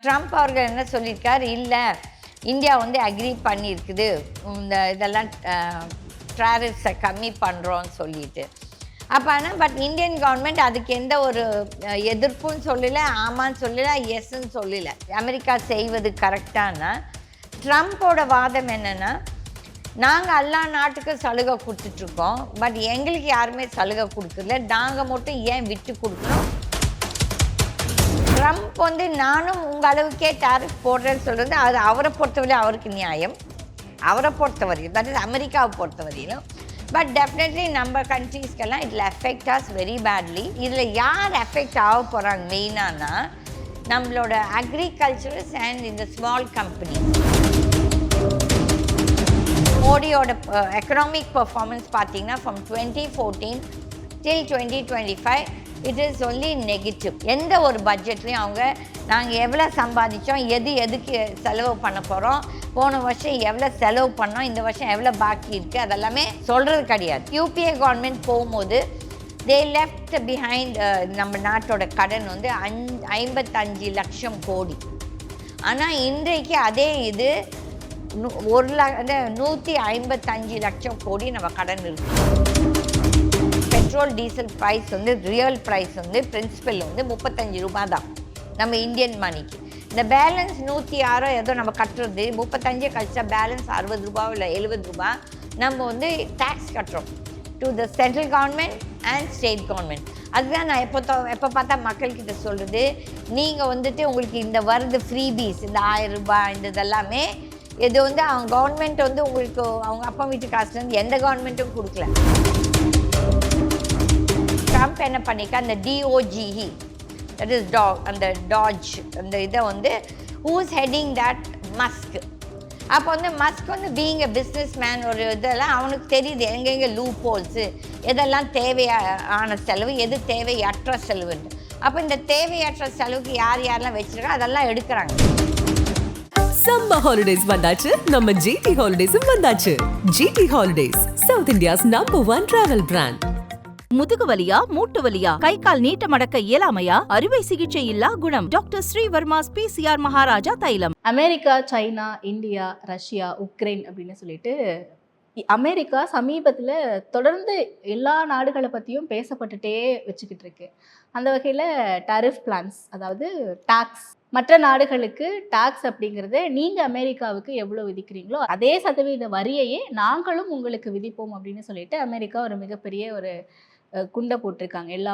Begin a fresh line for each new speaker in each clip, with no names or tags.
Trump அவர்கள் என்ன சொல்லியிருக்கார், இல்லை இந்தியா வந்து அக்ரி பண்ணியிருக்குது இந்த இதெல்லாம் ட்ராரிஃப்ஸை கம்மி பண்ணுறோன்னு சொல்லிட்டு. அப்போ ஆனால் பட் இந்தியன் கவர்மெண்ட் அதுக்கு எந்த ஒரு எதிர்ப்பும் சொல்லலை, ஆமான்னு சொல்லலை, எஸ்ன்னு சொல்லலை. அமெரிக்கா செய்வது கரெக்டானா, ட்ரம்ப்போட வாதம் என்னென்னா, நாங்கள் எல்லா நாட்டுக்கும் சலுகை கொடுத்துட்ருக்கோம், பட் எங்களுக்கு யாருமே சலுகை கொடுக்கல, நாங்கள் மட்டும் ஏன் விட்டு கொடுக்கணும்? ட்ரம்ப் வந்து நானும் உங்கள் அளவுக்கே டேரிஃப் போடுறேன்னு சொல்கிறது, அது அவரை பொறுத்தவரையும் அவருக்கு நியாயம், அவரை பொறுத்தவரையும், தட் இஸ் அமெரிக்காவை பொறுத்தவரையிலும். பட் டெஃபினெட்லி நம்ம கண்ட்ரீஸ்க்கெல்லாம் இதில் எஃபெக்ட் ஆஸ் வெரி பேட்லி. இதில் யார் எஃபெக்ட் ஆக போகிறாங்க மெயினானா, நம்மளோட அக்ரிகல்ச்சரஸ் அண்ட் இந்த ஸ்மால் கம்பெனி. மோடியோட எக்கனாமிக் பர்ஃபார்மன்ஸ் பார்த்தீங்கன்னா from 2014 till 2025 it is only negative. எந்த ஒரு பட்ஜெட்லேயும் அவங்க நாங்கள் எவ்வளோ சம்பாதிச்சோம், எதுக்கு செலவு பண்ண போகிறோம், போன வருஷம் எவ்வளோ செலவு பண்ணோம், இந்த வருஷம் எவ்வளோ பாக்கி இருக்குது, அதெல்லாமே சொல்கிறது கிடையாது. யூபிஏ கவர்மெண்ட் போகும்போது தே லெஃப்ட் பிஹைண்ட் நம்ம நாட்டோட கடன் வந்து 55 லட்சம் கோடி. ஆனால் இன்றைக்கு அதே இது 155 லட்சம் கோடி நம்ம கடன் இருக்குது. பெட்ரோல் டீசல் ப்ரைஸ் வந்து ரியல் ப்ரைஸ் வந்து பிரின்சிபல் வந்து 35 ரூபாய் தான் நம்ம இந்தியன் மணிக்கு. இந்த பேலன்ஸ் 106 ஏதோ நம்ம கட்டுறது 35 கழிச்சா பேலன்ஸ் 60 ரூபாய் இல்லை 70 ரூபாய் நம்ம வந்து டேக்ஸ் கட்டுறோம் to the central government and state government. அதுதான் நான் எப்போ பார்த்தா மக்கள்கிட்ட சொல்கிறது, நீங்கள் வந்துட்டு உங்களுக்கு இந்த வருது ஃப்ரீபீஸ், இந்த 1000 ரூபாய் இந்த இதெல்லாமே இது வந்து அவங்க கவர்மெண்ட் வந்து உங்களுக்கு அவங்க அப்பா வீட்டு காசுலேருந்து எந்த கவர்மெண்ட்டும் கொடுக்கல. ட்ரம்ப் என்ன பண்ணிக்கா, அந்த DOGE தட் இஸ் அந்த டாஜ் அந்த இதை வந்து ஹூஸ் ஹெட்டிங் தட் மஸ்க். அப்போ வந்து மஸ்க் வந்து பீயிங் எ பிஸ்னஸ் மேன் ஒரு இதெல்லாம் அவனுக்கு தெரியுது எங்கெங்கே லூப் ஹோல்ஸு, எதெல்லாம் தேவையான செலவு, எது தேவையற்ற செலவுன்னு. அப்போ இந்த தேவையற்ற செலவுக்கு யாரெல்லாம் வச்சுருக்கா அதெல்லாம் எடுக்கிறாங்க.
சம்மர் ஹாலிடேஸ் வந்தாச்சு, நம்ம GT ஹாலிடேஸும் வந்தாச்சு. GT holidays, south India's #1 travel brand.
முதுகு வலியா, மூட்டு வலியா, கை கால் நீட்ட மடக்க இயலாமையா, அறுவை சிகிச்சை இல்லா குணம். டாக்டர் ஸ்ரீவர்மாஸ் PCR மகாராஜா தைலம்.
America, China, India, Russia, Ukraine அப்படின்னு சொல்லிட்டு அமெரிக்கா சமீபத்தில் தொடர்ந்து எல்லா நாடுகளை பற்றியும் பேசப்பட்டுட்டே வச்சுக்கிட்டு இருக்கு. அந்த வகையில் டாரிஃப் பிளான்ஸ், அதாவது டாக்ஸ், மற்ற நாடுகளுக்கு டாக்ஸ் அப்படிங்கிறத நீங்கள் அமெரிக்காவுக்கு எவ்வளோ விதிக்கிறீங்களோ அதே சதவீத வரியையே நாங்களும் உங்களுக்கு விதிப்போம் அப்படின்னு சொல்லிட்டு அமெரிக்கா ஒரு மிகப்பெரிய ஒரு குண்டை போட்டிருக்காங்க எல்லா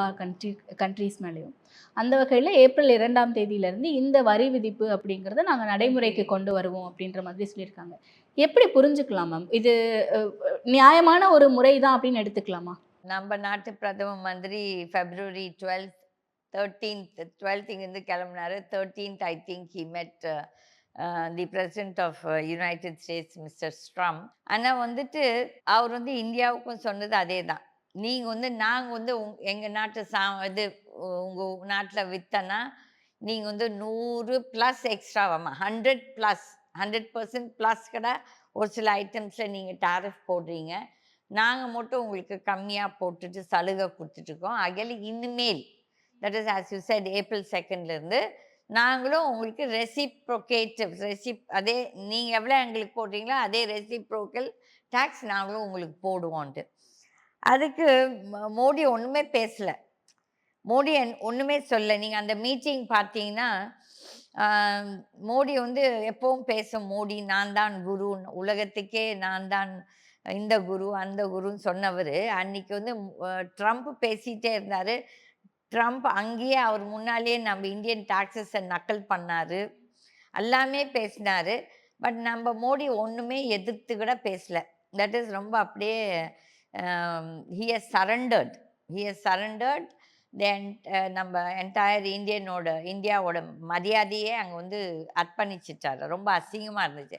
கண்ட்ரீஸ் மேலேயும். அந்த வகையில் ஏப்ரல் 2ஆம் தேதியிலேருந்து இந்த வரி விதிப்பு அப்படிங்கிறத நாங்கள் நடைமுறைக்கு கொண்டு வருவோம் அப்படின்ற மாதிரி சொல்லியிருக்காங்க. எப்படி புரிஞ்சுக்கலாம் மேம்? இது நியாயமான ஒரு முறை தான் அப்படின்னு எடுத்துக்கலாமா?
நம்ம நாட்டு பிரதம மந்திரி February 12th இங்கேருந்து கிளம்புனாரு. 13th I think he met the president of United States Mister Trump. ஆனால் வந்துட்டு அவர் வந்து இந்தியாவுக்கும் சொன்னது அதே தான். நீங்கள் வந்து நாங்கள் வந்து எங்கள் நாட்டு இது உங்கள் நாட்டில் விற்றனா நீங்கள் வந்து 100+ எக்ஸ்ட்ராவாமா 100% ப்ளஸ் கூட ஒரு சில ஐட்டம்ஸில் நீங்கள் டாரிஃப் போடுறீங்க, நாங்கள் மட்டும் உங்களுக்கு கம்மியாக போட்டுட்டு சலுகை கொடுத்துட்ருக்கோம். அகையில் இனிமேல் that is as you said April 2nd நாங்களும் உங்களுக்கு அதே நீங்கள் எவ்வளோ எங்களுக்கு போடுறீங்களோ அதே ரெசிப்ரோக்கல் டேக்ஸ் நாங்களும் உங்களுக்கு போடுவோன்ட்டு. அதுக்கு மோடி ஒன்றுமே பேசலை, மோடி ஒன்றுமே சொல்ல. நீங்கள் அந்த மீட்டிங் பார்த்தீங்கன்னா மோடி வந்து எப்பவும் பேசும், மோடி நான் தான் குரு, உலகத்துக்கே நான் தான் இந்த குரு அந்த குருன்னு சொன்னவர் அன்றைக்கி வந்து ட்ரம்ப் பேசிகிட்டே இருந்தார். ட்ரம்ப் அங்கேயே அவர் முன்னாலேயே நம்ம இந்தியன் டாக்ஸஸை நக்கல் பண்ணார், எல்லாமே பேசினார். பட் நம்ம மோடி ஒன்றுமே எதிர்த்து கூட பேசலை. தட் இஸ் ரொம்ப அப்படியே he has surrendered தென் நம்ம என்டையர் இந்தியாவோட மரியாதையே அங்கே வந்து அர்ப்பணிச்சிட்டார். ரொம்ப அசிங்கமாக இருந்துச்சு.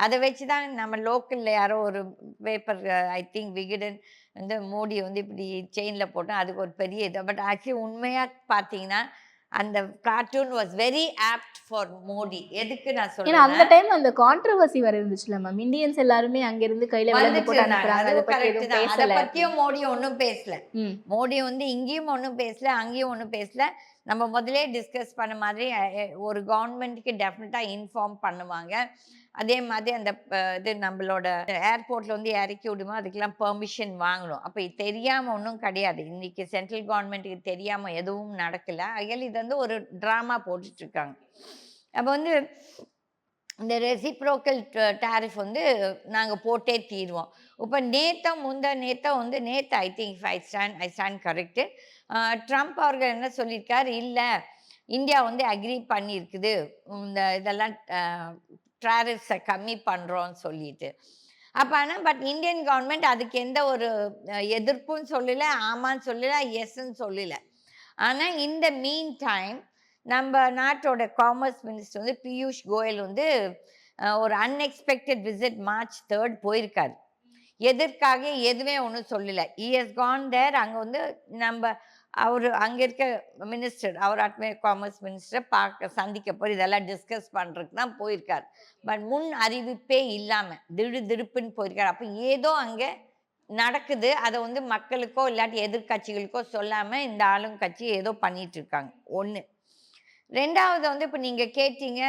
அதை வச்சு தான் நம்ம லோக்கலில் யாரோ ஒரு பேப்பர் ஐ திங்க் விகடன் வந்து மோடி வந்து இப்படி செயினில் போட்டோம், அதுக்கு ஒரு பெரிய இது. பட் ஆக்சுவலி உண்மையாக பார்த்தீங்கன்னா அந்த cartoon was very opt for Modi. எதுக்கு நான் சொல்றேன்,
அந்த டைம் அந்த கான்ட்ரோவர்சி வர இருந்துச்சுல மேம், இந்தியன்ஸ் எல்லாருமே அங்க இருந்து கையில விலங்கு போட்டு அனுப்புறாங்க,
அதை பத்தியும் மோடி ஒன்றும் பேசல. மோடி வந்து இங்கேயும் ஒன்றும் பேசல, அங்கேயும் ஒன்றும் பேசல. நம்ம முதலே டிஸ்கஸ் பண்ண மாதிரி ஒரு கவர்மெண்ட்டுக்கு டெஃபினட்டாக இன்ஃபார்ம் பண்ணுவாங்க. அதே மாதிரி அந்த இது நம்மளோட ஏர்போர்ட்ல வந்து இறக்கி விடும்போது அதுக்கெல்லாம் பெர்மிஷன் வாங்கணும். அப்போ இது தெரியாமல் ஒன்றும் கிடையாது. இன்னைக்கு சென்ட்ரல் கவர்மெண்ட்டுக்கு தெரியாமல் எதுவும் நடக்கல. ஆகையால் இது வந்து ஒரு ட்ராமா போட்டுட்ருக்காங்க. அப்போ வந்து இந்த ரெசிப்ரோக்கல் டாரிஃப் வந்து நாங்கள் போட்டே தீருவோம். இப்போ நேத்தோ வந்து I think I stand corrected. Trump அவர்கள் என்ன சொல்லியிருக்கார், இல்லை இந்தியா வந்து அக்ரி பண்ணியிருக்குது இந்த இதெல்லாம் டாரிஃப்ஸை கம்மி பண்ணுறோன்னு சொல்லிட்டு. அப்போ ஆனால் பட் இந்தியன் கவர்மெண்ட் அதுக்கு எந்த ஒரு எதிர்ப்பும் சொல்லலை, ஆமான்னு சொல்லலை, எஸ்ன்னு சொல்லலை. ஆனால் இந்த மீன் டைம் நம்ம நாட்டோட காமர்ஸ் மினிஸ்டர் வந்து பியூஷ் கோயல் வந்து ஒரு அன்எக்ஸ்பெக்டட் விசிட் March 3 போயிருக்காரு. எதற்காக எதுவுமே ஒன்றும் சொல்லலை. ஹஸ் கான் தேர். அங்கே வந்து அவர் அங்கே இருக்க மினிஸ்டர், அவர் காமர்ஸ் மினிஸ்டரை சந்திக்க போய் இதெல்லாம் டிஸ்கஸ் பண்ணுறதுக்கு தான் போயிருக்கார். பட் முன் அறிவிப்பே இல்லாமல் திடுப்புன்னு போயிருக்காரு. அப்போ ஏதோ அங்கே நடக்குது. அதை வந்து மக்களுக்கோ இல்லாட்டி எதிர்கட்சிகளுக்கோ சொல்லாமல் இந்த ஆளுங்கட்சி ஏதோ பண்ணிட்டு இருக்காங்க. ஒன்று. ரெண்டாவது வந்து இப்போ நீங்கள் கேட்டீங்க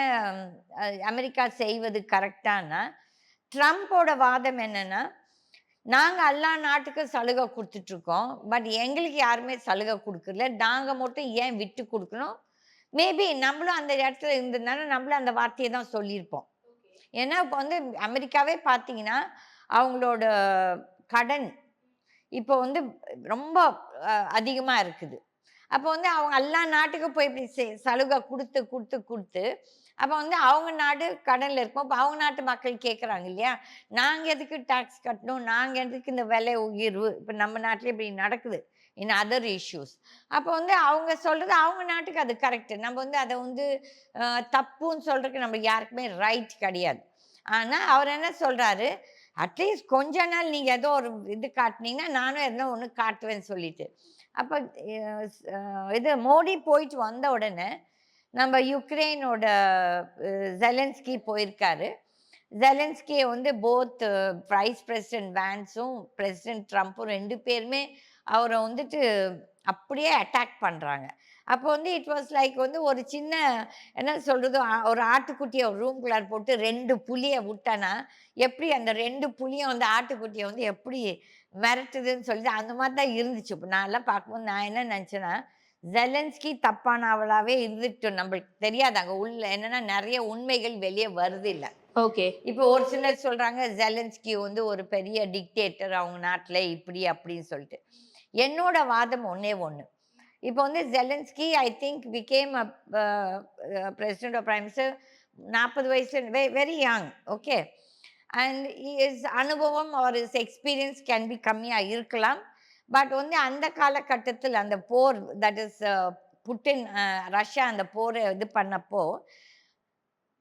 அமெரிக்கா செய்வது கரெக்டானா, ட்ரம்ப்போட வாதம் என்னன்னா, நாங்கள் எல்லா நாட்டுக்கும் சலுகை கொடுத்துட்ருக்கோம். பட் எங்களுக்கு யாருமே சலுகை கொடுக்கல. நாங்கள் மட்டும் ஏன் விட்டு கொடுக்கணும்? மேபி நம்மளும் அந்த இடத்துல இருந்ததுனால நம்மளும் அந்த வார்த்தையை தான் சொல்லியிருப்போம். ஏன்னா இப்போ வந்து அமெரிக்காவே பார்த்தீங்கன்னா அவங்களோட கடன் இப்போ வந்து ரொம்ப அதிகமாக இருக்குது. அப்போ வந்து அவங்க எல்லா நாட்டுக்கும் போய் இப்படி சலுகை கொடுத்து அப்போ வந்து அவங்க நாடு கடனில் இருக்கும். இப்போ அவங்க நாட்டு மக்கள் கேட்குறாங்க இல்லையா, நாங்கள் எதுக்கு டாக்ஸ் கட்டணும், நாங்கள் எதுக்கு இந்த விலை உயர்வு, இப்போ நம்ம நாட்டிலே இப்படி நடக்குது இன் அதர் இஷ்யூஸ். அப்போ வந்து அவங்க சொல்கிறது அவங்க நாட்டுக்கு அது கரெக்டு. நம்ம வந்து அதை வந்து தப்புன்னு சொல்கிறதுக்கு நம்ம யாருக்குமே ரைட் கிடையாது. ஆனால் அவர் என்ன சொல்கிறாரு, அட்லீஸ்ட் கொஞ்ச நாள் நீங்கள் ஏதோ ஒரு இது காட்டினீங்கன்னா நானும் எதோ ஒன்று காட்டுவேன்னு சொல்லிட்டு. அப்போ இது மோடி போயிட்டு வந்த உடனே நம்ம யுக்ரைனோட ஜெலன்ஸ்கி போயிருக்காரு. ஜெலன்ஸ்கியை வந்து போத் வைஸ் பிரசிடென்ட் வேன்ஸும் பிரசிடென்ட் ட்ரம்ப்பும் 2 பேருமே அவரை வந்துட்டு அப்படியே அட்டாக் பண்ணுறாங்க. அப்போ வந்து இட் வாஸ் லைக் வந்து ஒரு சின்ன என்ன சொல்கிறது, ஒரு ஆட்டுக்குட்டியை ஒரு ரூம்குள்ளார் போட்டு 2 புலியை விட்டானா எப்படி அந்த 2 புலியும் வந்து ஆட்டுக்குட்டியை வந்து எப்படி மிரட்டுதுன்னு சொல்லிட்டு அந்த மாதிரி தான் இருந்துச்சு. இப்போ நான்லாம் பார்க்கும்போது நான் என்ன நினச்சேன்னா, ஜெலன்ஸ்கி தப்பானவளாகவே இருந்துட்டு நம்மளுக்கு தெரியாது. அங்கே உள்ள என்னென்னா நிறைய உண்மைகள் வெளியே வருது இல்லை.
ஓகே.
இப்போ ஒரு சிலர் சொல்கிறாங்க ஜெலன்ஸ்கி வந்து ஒரு பெரிய டிக்டேட்டர் அவங்க நாட்டில் இப்படி அப்படின்னு சொல்லிட்டு. என்னோட வாதம் ஒன்றே ஒன்று. இப்போ வந்து Zelensky I think became president of prime minister 40 வயசுல, very young. Okay. And is அனுபவம் ஒரு எக்ஸ்பீரியன்ஸ் கேன் பி கம்மியாக இருக்கலாம். பட் வந்து அந்த காலகட்டத்தில் அந்த போர் தட் இஸ் புட்டின் ரஷ்யா அந்த போரை இது பண்ணப்போ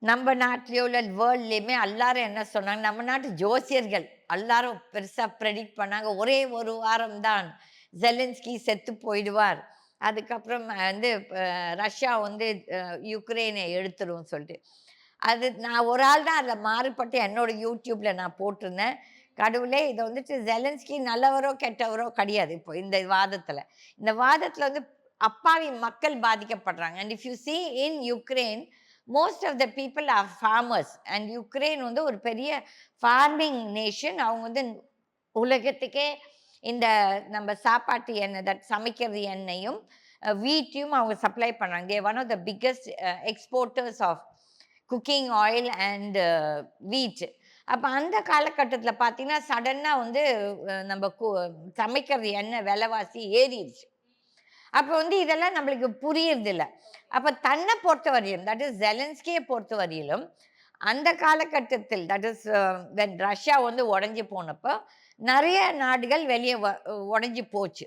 நம்ம நாட்டிலையோ இல்லை வேர்ல்ட்லேயுமே எல்லாரும் என்ன சொன்னாங்க, நம்ம நாட்டு ஜோசியர்கள் எல்லாரும் பெருசாக ப்ரெடிக்ட் பண்ணாங்க, ஒரே ஒரு வாரம் தான் ஜெலன்ஸ்கி செத்து போயிடுவார், அதுக்கப்புறம் வந்து ரஷ்யா வந்து யுக்ரைனை எடுத்துடும் சொல்லிட்டு. அது நான் ஒரு ஆள் தான் அதில் மாறுபட்டு என்னோட யூடியூப்பில் நான் போட்டிருந்தேன். கடவுளே, இதை வந்துட்டு ஜெலன்ஸ்கி நல்லவரோ கெட்டவரோ கிடையாது. இப்போ இந்த வாதத்தில் வந்து அப்பாவி மக்கள் பாதிக்கப்படுறாங்க. And if you see in Ukraine most of the people are farmers. And Ukraine வந்து ஒரு பெரிய ஃபார்மிங் நேஷன். அவங்க வந்து உலகத்துக்கே இந்த நம்ம சாப்பாட்டு எண்ணெய் சமைக்கிறது எண்ணெயும் வீட்டையும் அவங்க சப்ளை பண்ணுறாங்க. They one of the biggest exporters of cooking oil and wheat. அப்போ அந்த காலகட்டத்தில் பார்த்தீங்கன்னா சடனாக வந்து நம்ம சமைக்கிறது எண்ணெய் விலைவாசி ஏறிடுச்சு. அப்போ வந்து இதெல்லாம் நம்மளுக்கு புரியறதில்ல. அப்போ தன்னை பொறுத்த வரையிலும், தட் இஸ் ஜெலன்ஸ்கியை பொறுத்த வரையிலும், அந்த காலகட்டத்தில் தட் இஸ் வென் ரஷ்யா வந்து உடஞ்சி போனப்போ நிறைய நாடுகள் வெளியே உடஞ்சி போச்சு.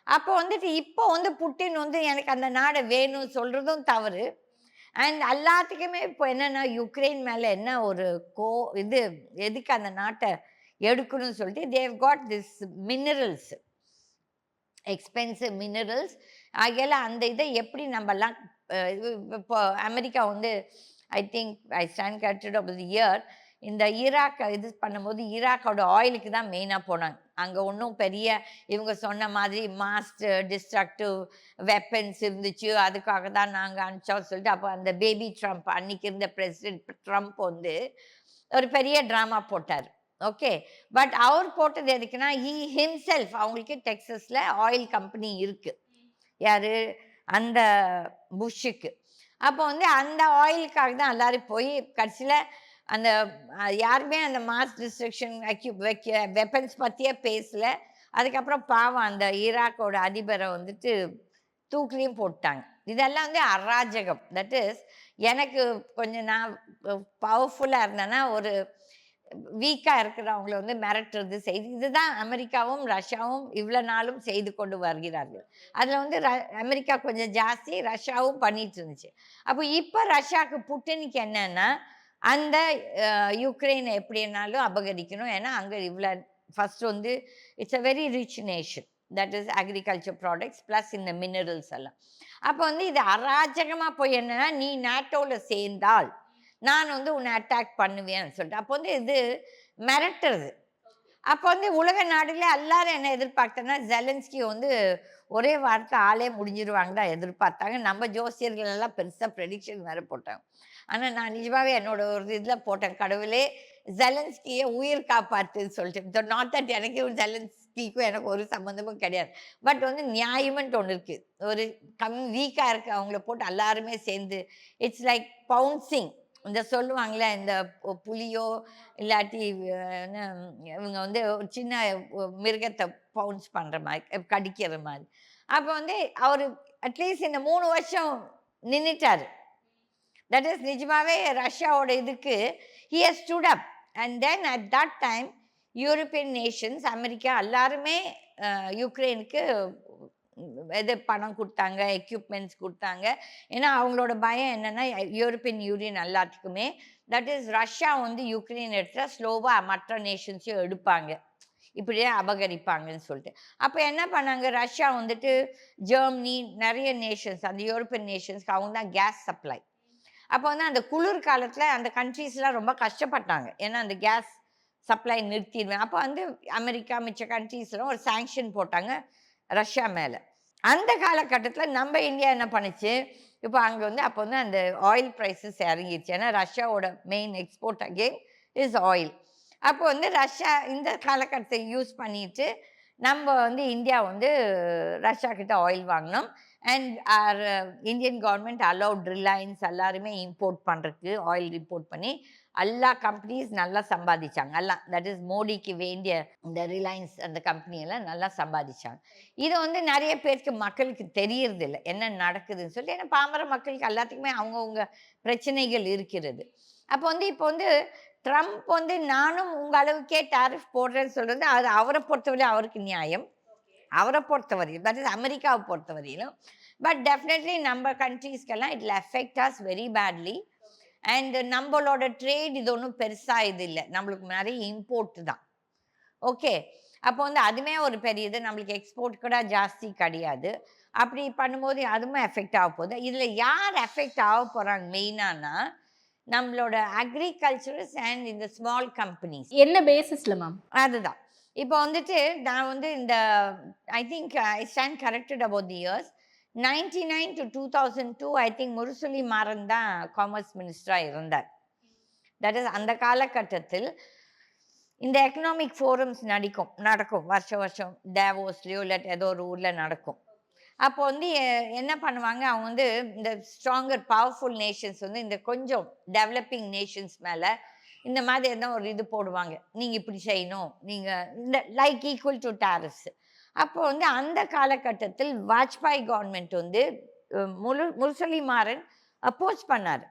அப்போ வந்துட்டு இப்போ வந்து புட்டின் வந்து எனக்கு அந்த நாடை வேணும்னு சொல்கிறதும் தவறு. அண்ட் எல்லாத்துக்குமே இப்போ என்னென்னா யுக்ரைன் மேலே என்ன ஒரு இது எதுக்கு அந்த நாட்டை எடுக்கணும்னு சொல்லிட்டு they've got this minerals, expensive minerals. ஆகையால் அந்த இதை எப்படி நம்மலாம் இப்போ அமெரிக்கா வந்து I think I stand corrected of the year இந்த ஈராக் இது பண்ணும்போது ஈராக்கோட ஆயிலுக்கு தான் மெயினாக போனாங்க. அங்கே ஒன்றும் பெரிய இவங்க சொன்ன மாதிரி மாஸ்ட் டிஸ்ட்ரக்டிவ் வெப்பன்ஸ் இருந்துச்சு, அதுக்காக தான் நாங்கள் அனுப்பிச்சோம் சொல்லிட்டு அப்போ அந்த பேபி ட்ரம்ப் அன்னைக்கு இருந்த பிரசிடென்ட் ட்ரம்ப் வந்து ஒரு பெரிய ட்ராமா போட்டார். ஓகே. பட் அவர் போட்டது எதுக்குன்னா ஹிம்செல்ஃப் அவங்களுக்கு டெக்ஸஸில் ஆயில் கம்பெனி இருக்கு. யாரு? அந்த புஷ்ஷுக்கு. அப்போ வந்து அந்த ஆயிலுக்காக தான் எல்லாரும் போய் கடைசியில் அந்த யாருமே அந்த மாஸ் டிஸ்ட்ரக்ஷன் வெப்பன்ஸ் பற்றியே பேசல. அதுக்கப்புறம் பாவம் அந்த ஈராக்கோட அதிபரை வந்துட்டு தூக்கிலையும் போட்டாங்க. இதெல்லாம் வந்து அராஜகம். தட் இஸ் எனக்கு கொஞ்சம் நான் பவர்ஃபுல்லாக இருந்தேன்னா ஒரு வீக்காக இருக்கிறவங்கள வந்து மிரட்டுறது செய்து இதுதான் அமெரிக்காவும் ரஷ்யாவும் இவ்வளோ நாளும் செய்து கொண்டு வருகிறார்கள். அதில் வந்து அமெரிக்கா கொஞ்சம் ஜாஸ்தி, ரஷ்யாவும் பண்ணிட்டு இருந்துச்சு. அப்போ இப்போ ரஷ்யாவுக்கு புட்டினுக்கு என்னன்னா அந்த யுக்ரைனை எப்படினாலும் அபகரிக்கணும். ஏன்னா அங்கே இவ்வளோ ஃபர்ஸ்ட் வந்து it's a very rich nation. That is agriculture products plus இந்த மினரல்ஸ் எல்லாம். அப்போ வந்து இது அராஜகமாக போய் என்னன்னா நீ நேட்டோவில் சேர்ந்தால் நான் வந்து உன்னை அட்டாக் பண்ணுவேன்னு சொல்லிட்டு அப்போ வந்து இது மிரட்டுறது. அப்போ வந்து உலக நாடுல எல்லாரும் என்ன எதிர்பார்த்தேன்னா ஜெலன்ஸ்கி வந்து ஒரே வாரத்தை ஆளே முடிஞ்சிருவாங்க தான் எதிர்பார்த்தாங்க. நம்ம ஜோசியர்கள் எல்லாம் பெருசாக ப்ரெடிக்ஷன் வேறு போட்டாங்க. ஆனால் நான் நிஜமாவே என்னோட ஒரு இதில் போட்டேன், கடவுளே ஜெலன்ஸ்கியை உயிர் காப்பாற்றுன்னு சொல்லிட்டு. நாட் தட் எனக்கு ஜெலன்ஸ்கிக்கும் எனக்கு ஒரு சம்மந்தமும் கிடையாது. பட் வந்து நியாயம்ன்ட்டு ஒன்று இருக்குது. ஒரு வீக்காக இருக்கு அவங்கள போட்டு எல்லாருமே சேர்ந்து இட்ஸ் லைக் பவுன்சிங். இந்த சொல்லுவாங்களே இந்த புலியோ இல்லாட்டி இவங்க வந்து ஒரு சின்ன மிருகத்தை பவுன்ஸ் பண்ணுற மாதிரி கடிக்கிற மாதிரி. அப்போ வந்து அவர் அட்லீஸ்ட் இந்த 3 வருஷம் நின்றுட்டாரு. தட் இஸ் நிஜமாவே ரஷ்யாவோட இதுக்கு he has stood up. And then at that time European Nations America எல்லாருமே யுக்ரைனுக்கு இது பணம் கொடுத்தாங்க, எக்யூப்மெண்ட்ஸ் கொடுத்தாங்க. ஏன்னா அவங்களோட பயம் என்னென்னா யூரோப்பியன் யூனியன் எல்லாத்துக்குமே தட் இஸ் ரஷ்யா வந்து யுக்ரைன் எடுத்தால் ஸ்லோவாக மற்ற நேஷன்ஸையும் எடுப்பாங்க, இப்படியே அபகரிப்பாங்கன்னு சொல்லிட்டு. அப்போ என்ன பண்ணாங்க, ரஷ்யா வந்துட்டு ஜெர்மனி நிறைய நேஷன்ஸ் அந்த யூரோப்பியன் நேஷன்ஸ்க்கு அவங்க தான் கேஸ் சப்ளை. அப்போ வந்து அந்த குளிர் காலத்தில் அந்த கண்ட்ரீஸ்லாம் ரொம்ப கஷ்டப்பட்டாங்க. ஏன்னா அந்த கேஸ் சப்ளை நிறுத்திடுவேன். அப்போ வந்து அமெரிக்கா மிச்ச கண்ட்ரீஸ்லாம் ஒரு சாங்ஷன் போட்டாங்க ரஷ்யா மேலே. அந்த காலகட்டத்தில் நம்ம இந்தியா என்ன பண்ணுச்சு, இப்போ அங்கே வந்து அப்போ வந்து அந்த ஆயில் ப்ரைஸஸ் இறங்கிடுச்சு. ஏன்னா ரஷ்யாவோட main export again is oil. அப்போ வந்து ரஷ்யா இந்த காலகட்டத்தை யூஸ் பண்ணிட்டு நம்ம வந்து இந்தியா வந்து ரஷ்யா கிட்ட ஆயில் வாங்கினோம். And our Indian government allowed Reliance எல்லாருமே இம்போர்ட் பண்ணுறதுக்கு ஆயில் இம்போர்ட் பண்ணி எல்லா கம்பெனிஸ் நல்லா சம்பாதிச்சாங்க. எல்லாம் தட் இஸ் மோடிக்கு வேண்டிய இந்த ரிலையன்ஸ் அந்த கம்பெனியெல்லாம் நல்லா சம்பாதிச்சாங்க. இது வந்து நிறைய பேருக்கு மக்களுக்கு தெரியறது இல்லை என்ன நடக்குதுன்னு சொல்லி. ஏன்னா பாமர மக்களுக்கு எல்லாத்துக்குமே அவங்கவுங்க பிரச்சனைகள் இருக்கிறது. அப்போ வந்து இப்போ வந்து ட்ரம்ப் வந்து நானும் உங்கள் அளவுக்கே டாரிஃப் போடுறேன்னு சொல்கிறது அது அவரை பொறுத்தவரையும் அவருக்கு நியாயம். அவரை பொறுத்தவரையும் தட் இஸ் அமெரிக்காவை பொறுத்தவரையிலும். பட் டெஃபினெட்லி நம்ம கண்ட்ரீஸ்க்கெல்லாம் it will affect us very badly. And நம்மளோட ட்ரேட் இது ஒன்றும் பெருசாக இது இல்லை, நம்மளுக்கு நிறைய இம்போர்ட் தான். ஓகே. அப்போ வந்து அதுவுமே ஒரு பெரிய இது, நம்மளுக்கு எக்ஸ்போர்ட் கூட ஜாஸ்தி கிடையாது. அப்படி பண்ணும்போது அதுவுமே எஃபெக்ட் ஆக போகுது. இதில் யார் எஃபெக்ட் ஆக போகிறாங்க மெயினானா நம்மளோட அக்ரிகல்ச்சரஸ் அண்ட் இந்த ஸ்மால் கம்பெனிஸ்.
என்ன பேசிஸ்ல மேம்?
அதுதான். இப்போ வந்துட்டு நான் வந்து இந்த ஐ think I stand corrected about the years 99 to 2002 I think Murasoli Maran தான் காமர்ஸ் மினிஸ்டராக இருந்தார். தட் இஸ் அந்த காலகட்டத்தில் இந்த எக்கனாமிக் ஃபோரம்ஸ் நடக்கும் வருஷம் டேவோஸ்லேயோ இல்லை ஏதோ ஒரு ஊரில் நடக்கும். அப்போ வந்து என்ன பண்ணுவாங்க, அவங்க வந்து இந்த ஸ்ட்ராங்கர் பவர்ஃபுல் நேஷன்ஸ் வந்து இந்த கொஞ்சம் டெவலப்பிங் நேஷன்ஸ் மேலே இந்த மாதிரி எதனா ஒரு இது போடுவாங்க, நீங்கள் இப்படி செய்யணும், நீங்கள் இந்த லைக் ஈக்குவல் டு டாரிஃப்ஸ். அப்போ வந்து அந்த காலகட்டத்தில் வாஜ்பாய் கவர்மெண்ட் வந்து முரசொலி மாறன் அப்போஸ் பண்ணார்.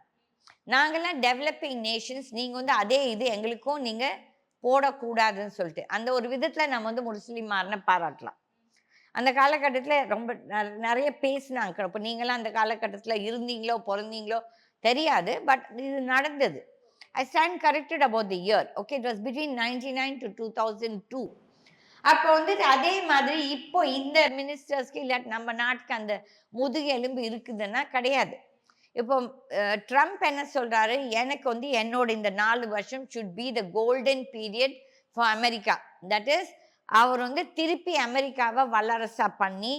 நாங்கள்லாம் டெவலப்பிங் நேஷன்ஸ், நீங்கள் வந்து அதே இது எங்களுக்கும் நீங்கள் போடக்கூடாதுன்னு சொல்லிட்டு அந்த ஒரு விதத்தில் நம்ம வந்து முரசொலி மாறனை பாராட்டலாம். அந்த காலகட்டத்தில் ரொம்ப நிறைய பேசினாங்க. இப்போ நீங்களாம் அந்த காலகட்டத்தில் இருந்தீங்களோ பிறந்தீங்களோ தெரியாது, பட் இது நடந்தது. ஐ stand corrected about the year. Okay, it was between 99 to 2002. அப்போ வந்து அதே மாதிரி இப்போ இந்த மினிஸ்டர்ஸ்க்கு இல்லாட்டி நம்ம நாட்டுக்கு அந்த முதுகு எலும்பு இருக்குதுன்னா கிடையாது. இப்போ ட்ரம்ப் என்ன சொல்றாரு, எனக்கு வந்து என்னோட இந்த 4 வருஷம் should be the golden period for America. That is அவர் வந்து திருப்பி அமெரிக்காவ வல்லரசா பண்ணி,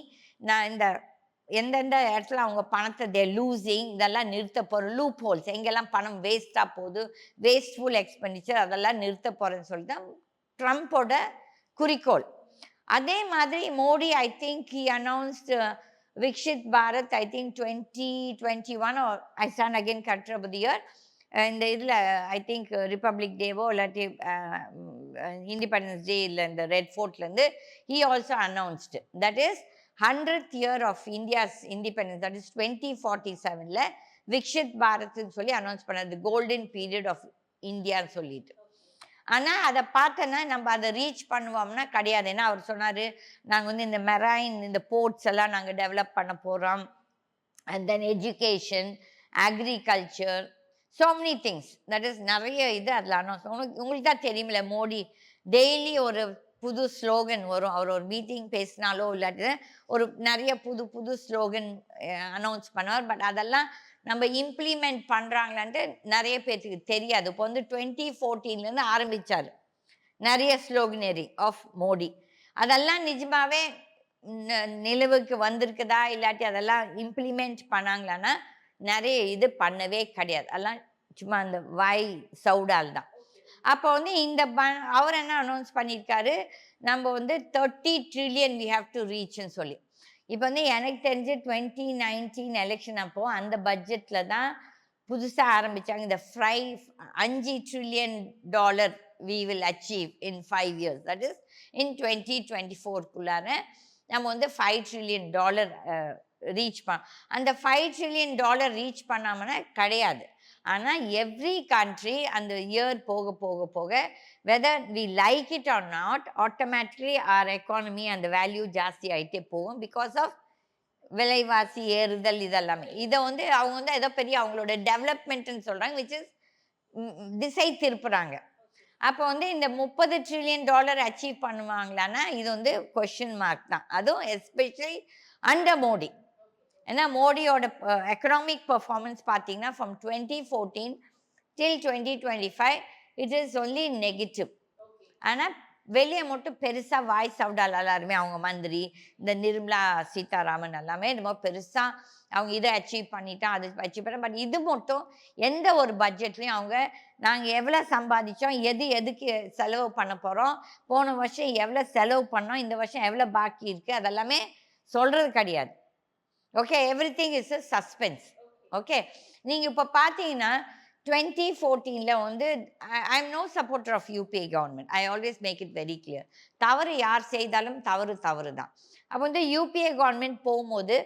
நான் இந்த எந்தெந்த இடத்துல அவங்க பணத்தை லூசிங் இதெல்லாம் நிறுத்த போகிறோம், லூப் ஹோல்ஸ் எங்கெல்லாம் பணம் வேஸ்ட்டாக போகுது, வேஸ்ட்ஃபுல் எக்ஸ்பெண்டிச்சர் அதெல்லாம் நிறுத்த போகிறேன்னு சொல்லி தான் ட்ரம்ப்போட குறிக்கோள். அதே மாதிரி Modi I think he announced Viksit Bharat I think 2021 or I stand again கட்ரு ஆஃப் தி இயர். இந்த இதில் ஐ திங்க் ரிப்பப்ளிக் டேவோ இல்லாட்டி இண்டிபெண்டன்ஸ் டே இல்லை இந்த ரெட் ஃபோர்ட்லேருந்து he also announced that is 100th year of India's independence, that is 2047ல விக்ஷித் பாரத்னு சொல்லி அனௌன்ஸ் பண்ணது, கோல்டன் பீரியட் ஆஃப் இந்தியான்னு சொல்லிட்டு. ஆனால் அதை பார்த்தோன்னா நம்ம அதை ரீச் பண்ணுவோம்னா கிடையாது. ஏன்னா அவர் சொன்னார், நாங்கள் வந்து இந்த மெரைன் இந்த போர்ட்ஸ் எல்லாம் நாங்கள் டெவலப் பண்ண போகிறோம், and then education, agriculture, so many things. That is நிறைய இது அதில் அனௌன்ஸ். உங்களுக்கு தான் தெரியுமில்ல, மோடி டெய்லி ஒரு புது ஸ்லோகன் வரும். அவர் ஒரு மீட்டிங் பேசினாலோ இல்லாட்டி ஒரு நிறைய புது புது ஸ்லோகன் அனௌன்ஸ் பண்ணுவார். பட் அதெல்லாம் நம்ம இம்ப்ளிமெண்ட் பண்ணுறாங்களான்ட்டு நிறைய பேர்த்துக்கு தெரியாது. இப்போ வந்து 2014லேருந்து ஆரம்பித்தார் நிறைய ஸ்லோகனரி ஆஃப் மோடி. அதெல்லாம் நிஜமாகவே நிலவுக்கு வந்திருக்குதா இல்லாட்டி அதெல்லாம் இம்ப்ளிமெண்ட் பண்ணாங்களான்னா நிறைய இது பண்ணவே கிடையாது. அதெல்லாம் சும்மா அந்த வாய் சவுடால் தான். அப்போ வந்து இந்த அவர் என்ன அனௌன்ஸ் பண்ணியிருக்காரு, நம்ம வந்து 30 trillion we have to reachன்னு சொல்லி. இப்போ வந்து எனக்கு தெரிஞ்சு 2019 எலெக்ஷன் அப்போ அந்த பட்ஜெட்டில் தான் புதுசாக ஆரம்பித்தாங்க. இந்த $5 trillion we will achieve in 5 years. That is in 2024க்குள்ளார நம்ம வந்து $5 trillion ரீச் அந்த $5 trillion ரீச் பண்ணாமன்னா கிடையாது. ஆனால் எவ்ரி கண்ட்ரி அந்த இயர் போக போக போக whether we like it or not automatically our economy அந்த வேல்யூ ஜாஸ்தி ஆகிட்டே போகும். பிகாஸ் ஆஃப் விலைவாசி ஏறுதல் இதெல்லாமே. இதை வந்து அவங்க வந்து ஏதோ பெரிய அவங்களோட டெவலப்மெண்ட்னு சொல்கிறாங்க, விச் இஸ் திசை திருப்புறாங்க. அப்போ வந்து இந்த $30 trillion அச்சீவ் பண்ணுவாங்களான்னா இது வந்து கொஷின் மார்க் தான். அதுவும் எஸ்பெஷலி அண்டர் மோடி. ஏன்னா மோடியோட எக்கனாமிக் பர்ஃபார்மன்ஸ் பார்த்தீங்கன்னா from 2014 till 2025 it is only negative. ஆனால் வெளியே மட்டும் பெருசாக வாய்ஸ் அவுடால் எல்லாருமே அவங்க மந்திரி இந்த நிர்மலா சீதாராமன் எல்லாமே என்னமோ பெருசாக அவங்க இதை அச்சீவ் பண்ணிட்டோம் அது அச்சீவ் பண்ண. பட் இது மட்டும் எந்த ஒரு பட்ஜெட்லேயும் அவங்க நாங்கள் எவ்வளோ சம்பாதிச்சோம், எதுக்கு செலவு பண்ண போகிறோம், போன வருஷம் எவ்வளோ செலவு பண்ணோம், இந்த வருஷம் எவ்வளோ பாக்கி இருக்குது அதெல்லாமே சொல்கிறது கிடையாது. Okay, everything is a suspense. Okay, நீங்கள் இப்போ பார்த்தீங்கன்னா 2014ல் வந்து I am no supporter of UPA government. I always make it very clear. தவறு யார் செய்தாலும் தவறு தான். அப்போ வந்து யூபிஏ கவர்மெண்ட் போகும்போது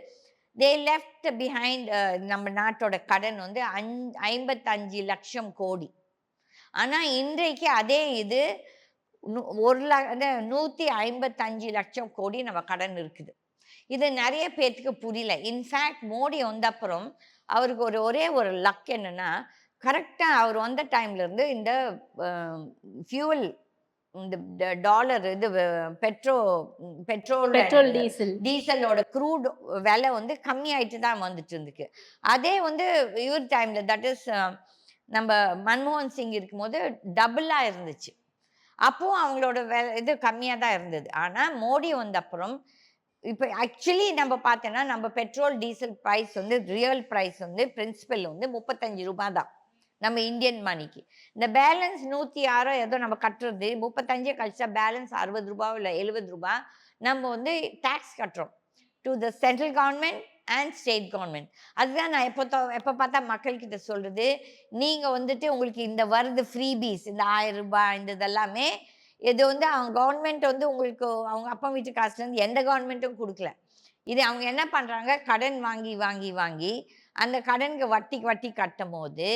தே லெஃப்ட் பிஹைண்ட் நம்ம நாட்டோட கடன் வந்து 55 லட்சம் கோடி. ஆனால் இன்றைக்கு அதே இது 155 லட்சம் கோடி நம்ம கடன் இருக்குது. இது நிறைய பேர்த்துக்கு புரியல. இன்ஃபேக்ட் மோடி வந்த அப்புறம் அவருக்கு ஒரே ஒரு லக் என்னன்னா, கரெக்டாக அவர் வந்த டைம்லேருந்து இந்த ஃபியூவல் இந்த டாலர் இது பெட்ரோல் டீசலோட க்ரூட் விலை வந்து கம்மியாயிட்டு தான் வந்துட்டு இருந்துக்கு. அதே வந்து இவர் டைமில் தட் இஸ் நம்ம மன்மோகன் சிங் இருக்கும்போது டபுளாக இருந்துச்சு. அப்போது அவங்களோட இது கம்மியாக தான் இருந்தது. ஆனால் மோடி வந்த அப்புறம் இப்போ ஆக்சுவலி நம்ம பார்த்தோன்னா நம்ம பெட்ரோல் டீசல் ப்ரைஸ் வந்து ரியல் ப்ரைஸ் வந்து பிரின்சிபல் வந்து 35 ரூபாய் தான் நம்ம இந்தியன் மணிக்கு. இந்த பேலன்ஸ் 106 ஏதோ நம்ம கட்டுறது 35 கழிச்சா பேலன்ஸ் 60 ரூபாய் இல்லை 70 ரூபாய் நம்ம வந்து டேக்ஸ் கட்டுறோம் to the central government and state government. அதுதான் நான் எப்போ பார்த்தா மக்கள்கிட்ட சொல்கிறது, நீங்கள் வந்துட்டு உங்களுக்கு இந்த வருது ஃப்ரீபீஸ் இந்த 1000 ரூபாய் இந்த இதெல்லாமே இது வந்து அவங்க கவர்மெண்ட் வந்து உங்களுக்கு அவங்க அப்பா வீட்டு காசுலேருந்து எந்த கவர்மெண்ட்டும் கொடுக்கல. இது அவங்க என்ன பண்ணுறாங்க, கடன் வாங்கி அந்த கடனுக்கு வட்டி கட்டும் போது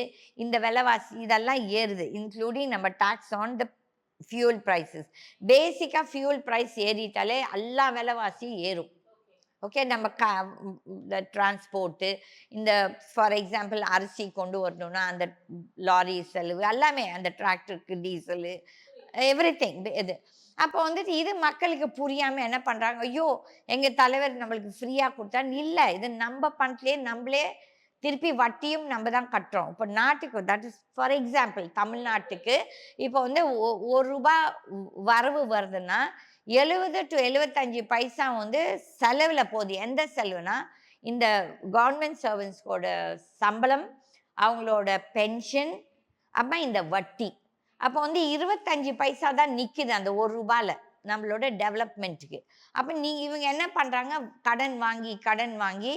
இந்த விலைவாசி இதெல்லாம் ஏறுது. இன்க்ளூடிங் நம்ம tax on the fuel prices. பேசிக்காக ஃபியூல் ப்ரைஸ் ஏறிட்டாலே எல்லா விலைவாசியும் ஏறும். ஓகே, நம்ம இந்த டிரான்ஸ்போர்ட்டு இந்த ஃபார் எக்ஸாம்பிள் அரிசி கொண்டு வரணும்னா அந்த லாரி செலவு எல்லாமே, அந்த டிராக்டருக்கு டீசலு எவ்ரிதிங் இது. அப்போ வந்துட்டு இது மக்களுக்கு புரியாமல் என்ன பண்ணுறாங்க, ஐயோ எங்கள் தலைவர் நம்மளுக்கு ஃப்ரீயாக கொடுத்தான்னு இல்லை, இது நம்ம பணத்துலேயே நம்மளே திருப்பி வட்டியும் நம்ம தான் கட்டுறோம். இப்போ நாட்டுக்கு தட் இஸ் ஃபார் எக்ஸாம்பிள் தமிழ்நாட்டுக்கு இப்போ வந்து ₹1 வரவு வருதுன்னா 70 to 75 பைசா வந்து செலவில் போகுது. எந்த செலவுனா இந்த கவர்மெண்ட் சர்வன்ஸ்கோட சம்பளம், அவங்களோட பென்ஷன், அப்புறம் இந்த வட்டி. அப்போ வந்து 25 பைசா தான் நிற்குது அந்த ₹1 நம்மளோட டெவலப்மெண்ட்டுக்கு. அப்போ இவங்க என்ன பண்ணுறாங்க, கடன் வாங்கி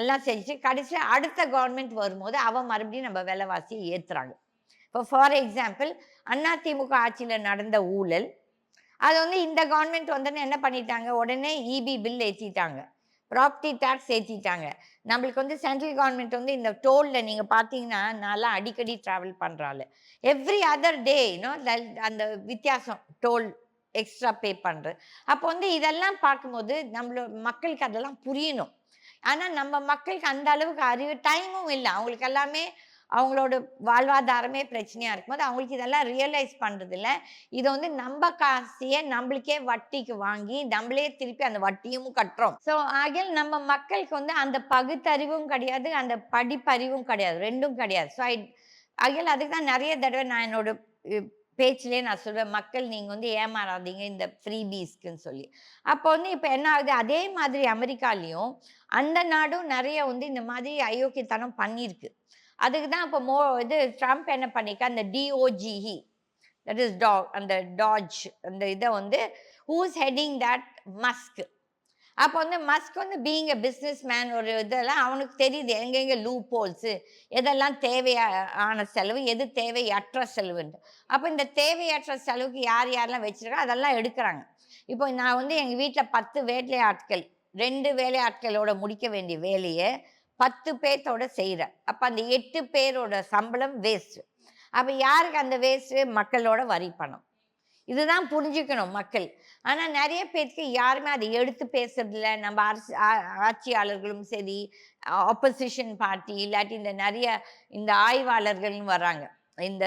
எல்லாம் செஞ்சு கடைசியில் அடுத்த கவர்மெண்ட் வரும்போது மறுபடியும் நம்ம விலைவாசியை ஏற்றுறாங்க. இப்போ ஃபார் எக்ஸாம்பிள் அதிமுக ஆட்சியில் நடந்த ஊழல், அது வந்து இந்த கவர்மெண்ட் வந்தோன்னு என்ன பண்ணிட்டாங்க, உடனே இபி பில் ஏற்றிட்டாங்க, ப்ராப்பர்ட்டி டேக்ஸ் ஏற்றிட்டாங்க. நம்மளுக்கு வந்து சென்ட்ரல் கவர்மெண்ட் வந்து இந்த டோலில் நீங்கள் பார்த்தீங்கன்னா நான்லாம் அடிக்கடி ட்ராவல் பண்ணுறாள், எவ்ரி அதர் டே அந்த வித்தியாசம் டோல் எக்ஸ்ட்ரா பே பண்ணுறது. அப்போ வந்து இதெல்லாம் பார்க்கும்போது மக்களுக்கு அதெல்லாம் புரியணும். ஆனால் நம்ம மக்களுக்கு அந்த அளவுக்கு அறிவு டைமும் இல்லை. அவங்களுக்கு எல்லாமே அவங்களோட வாழ்வாதாரமே பிரச்சனையாக இருக்கும்போது அவங்களுக்கு இதெல்லாம் ரியலைஸ் பண்ணுறதில்ல. இதை வந்து நம்ம காசையே நம்மளுக்கே வட்டிக்கு வாங்கி நம்மளே திருப்பி அந்த வட்டியும் கட்டுறோம். ஸோ ஆகிய நம்ம மக்களுக்கு வந்து அந்த பகுத்தறிவும் கிடையாது, அந்த படிப்பறிவும் கிடையாது, ரெண்டும் கிடையாது. ஸோ ஆகிய அதுக்கு தான் நிறைய தடவை நான் என்னோட பேச்சிலே நான் சொல்வேன், மக்கள் நீங்கள் வந்து ஏமாறாதீங்க இந்த ஃப்ரீபீஸ்க்குன்னு சொல்லி. அப்போ வந்து இப்போ என்ன ஆகுது, அதே மாதிரி அமெரிக்காலையும் அந்த நாடும் நிறைய வந்து இந்த மாதிரி அயோக்கியத்தனம் பண்ணியிருக்கு. அதுக்கு தான் இப்போ ட்ரம்ப் என்ன பண்ணிக்க அந்த DOGE, தட் இஸ் அந்த டாஜ் அந்த இதை வந்து ஹூஸ் ஹெட்டிங் தட் மஸ்க். அப்போ வந்து மஸ்க் வந்து பீயிங் எ பிஸ்னஸ் மேன் ஒரு இதெல்லாம் அவனுக்கு தெரியுது எங்கெங்கே லூப் ஹோல்ஸு, எதெல்லாம் தேவையான செலவு, எது தேவையற்ற செலவுன்ட்டு. அப்போ இந்த தேவையற்ற செலவுக்கு யாரெல்லாம் வச்சுருக்கா அதெல்லாம் எடுக்கிறாங்க. இப்போ நான் வந்து எங்கள் வீட்டில் 10 வேலையாட்கள், 2 வேலையாட்களோட முடிக்க வேண்டிய வேலையை 10 பேர்த்தோட செய்கிறேன். அப்போ அந்த 8 பேரோட சம்பளம் வேஸ்ட்டு. அப்போ யாருக்கு அந்த வேஸ்ட்டு, மக்களோட வரி பணம். இதுதான் புரிஞ்சுக்கணும் மக்கள். ஆனால் நிறைய பேருக்கு யாருமே அதை எடுத்து பேசுறதில்ல. நம்ம ஆட்சியாளர்களும் சரி, ஆப்போசிஷன் பார்ட்டி இல்லாட்டி இந்த ஆய்வாளர்கள்னு வராங்க, இந்த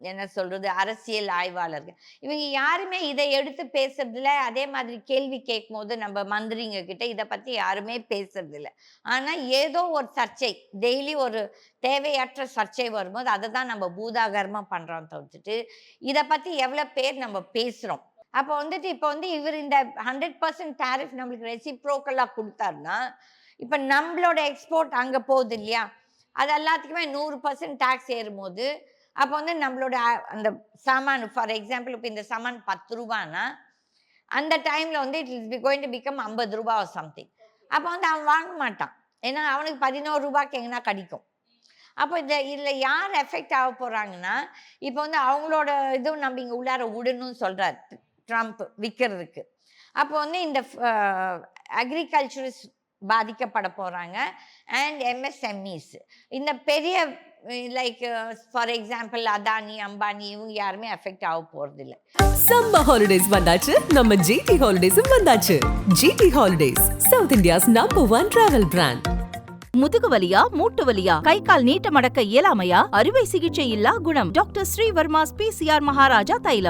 என்ன சொல்றது அரசியல் ஆய்வாளர்கள், இவங்க யாருமே இதை எடுத்து பேசுறதில்ல. அதே மாதிரி கேள்வி கேட்கும் போது நம்ம மந்திரிங்க கிட்ட இதை பற்றி யாருமே பேசுறதில்ல. ஆனால் ஏதோ ஒரு சர்ச்சை, டெய்லி ஒரு தேவையற்ற சர்ச்சை வரும்போது அதை தான் நம்ம பூதாகரமாக பண்ணுறோம் தவிர்த்துட்டு இதை பற்றி எவ்வளோ பேர் நம்ம பேசுகிறோம். அப்போ வந்துட்டு இப்போ வந்து இவர் இந்த 100% டேரிஃப் நம்மளுக்கு ரெசிப்ரோக்கலாக கொடுத்தாருன்னா இப்போ நம்மளோட எக்ஸ்போர்ட் அங்கே போகுது இல்லையா, அது எல்லாத்துக்குமே 100% டேக்ஸ் ஏறும்போது அப்போ வந்து நம்மளோட அந்த சாமான் ஃபார் எக்ஸாம்பிள் இப்போ இந்த சாமான் ₹10 அந்த டைமில் வந்து it is going to become ₹50 or something. அப்போ வந்து அவன் வாங்க மாட்டான், ஏன்னா அவனுக்கு ₹11 எங்கன்னா கிடைக்கும். அப்போ இதில் யார் எஃபெக்ட் ஆக போகிறாங்கன்னா, இப்போ வந்து அவங்களோட இதுவும் நம்ம இங்கே உள்ளார விடணும்னு சொல்கிறார் ட்ரம்ப் விற்கிறதுக்கு. அப்போ வந்து இந்த அக்ரிகல்ச்சரிஸ்ட் பாதிக்கப்பட போகிறாங்க அண்ட் MSMEs. இந்த பெரிய like for example Adani, Ambani இவங்க யாருமே எஃபெக்ட் ஆக போகிறதில்ல.
சம்மர் ஹாலிடேஸ் வந்தாச்சு, நம்ம GT ஹாலிடேஸும் வந்தாச்சு. GT holidays, south India's #1 travel brand.
முதுகு வலியா, மூட்டு வலியா, கை கால் நீட்ட மடக்க இயலாமையா, அறுவை சிகிச்சை இல்லா குணம். டாக்டர் ஸ்ரீவர்மாஸ் PCR மகாராஜா தைலம்.